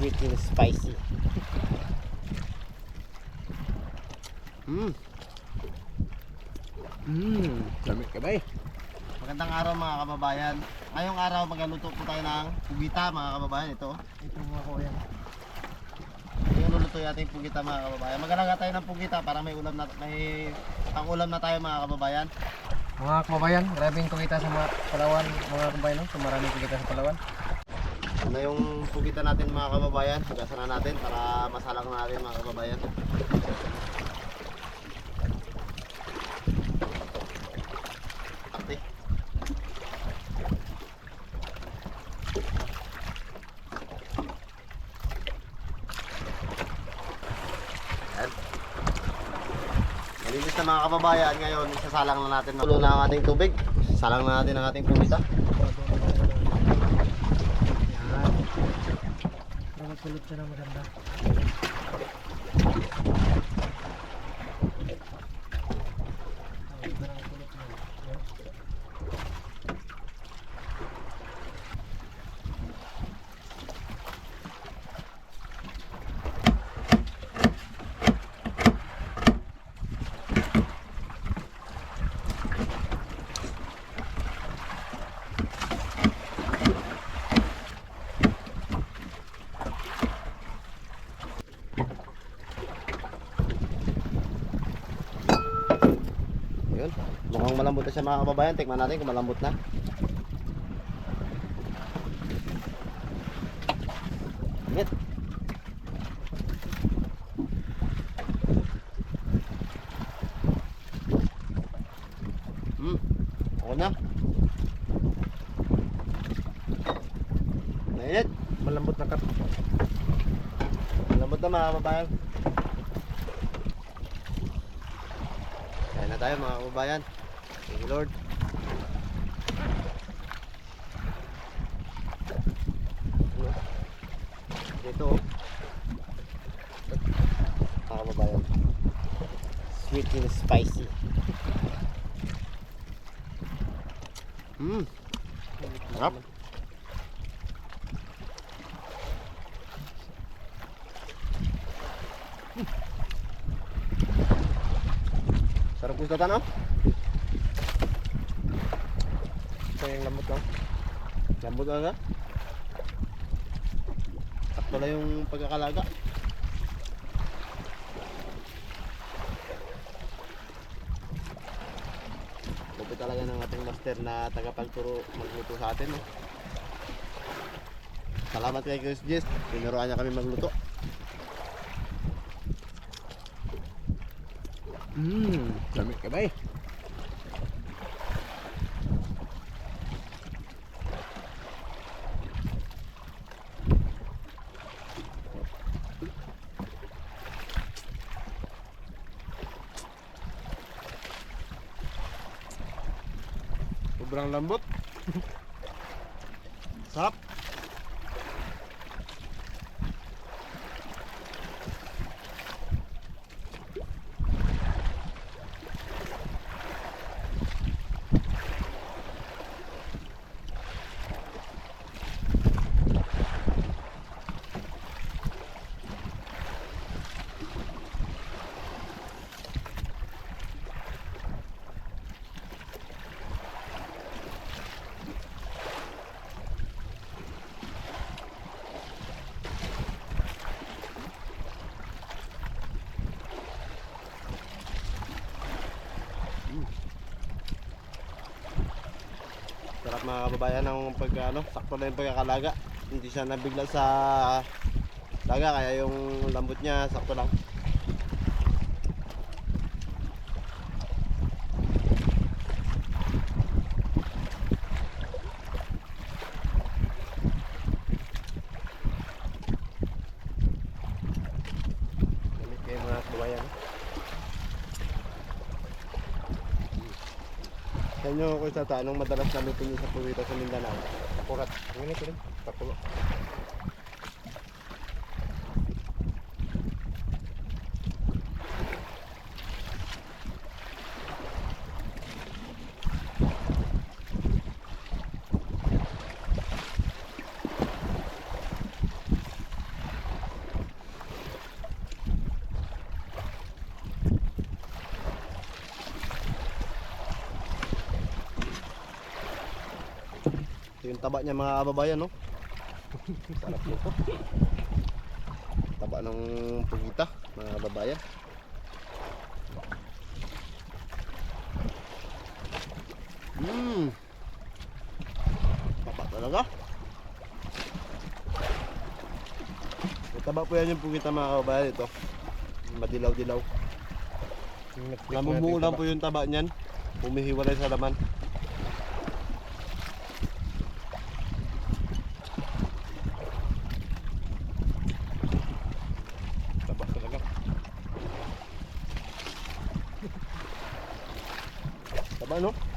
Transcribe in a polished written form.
Sweet and spicy. Lamig ka ba eh? Magandang araw mga kababayan. Ngayong araw magluluto po tayo ng pugita mga kababayan. Ito mga kuya. Yung luluto natin yung pugita mga kababayan. Magalaga tayo ng pugita para may pang-ulam na tayo mga kababayan. Mga kababayan, grabing pugita sa mga Palawan, mga kababayan, no? So maraming pugita sa Palawan. Ano yung pugita natin mga kababayan? Hugasan na natin para masalang na natin mga kababayan. Ate. Ayan. Malinis na mga kababayan. Ngayon, isasalang na natin. Makulo na ang ating tubig. Salang na natin ang ating pugita. Magkulot siya na maganda. Yun. Mukhang malambot na siya mga kababayan. Tikman natin kung malambot na. Init. Okay na. Nainit. Malambot na kat. Malambot na mga kababayan. Kaya na tayo mga kababayan. Thank you Lord. Dito mga kababayan. Sweet and spicy. Sarap. Sarap gusto ka no? Ito yung lambot lang. Lambot na. Sakto lang yung pagkakalaga. Lupit talaga ng ating master na tagapagturo magluto sa atin. No? Salamat kay Chris Jess. Tinuruan niya kami magluto. Lamig ka ba eh? Sobrang lambot. Sarap. Sarap mga kababayan ng sakto na yung pagkakalaga. Hindi siya nabigla sa laga kaya yung lambot niya sakto lang. Lamig kayo mga kababayan. Sa inyo ko sa anong madalas na luto niyo sa purita sa Mindanao? Akurat. Ang ito rin. Pakulo. yung taba niya mga kababayan, no? Sarap nito. Taba ng pugita, mga kababayan. Taba talaga. May taba po yan yung pugita, mga kababayan. Ito, madilaw-dilaw. Namumuo lang po yung taba niyan. Humihiwalay sa laman. Taba talaga. Taba, no?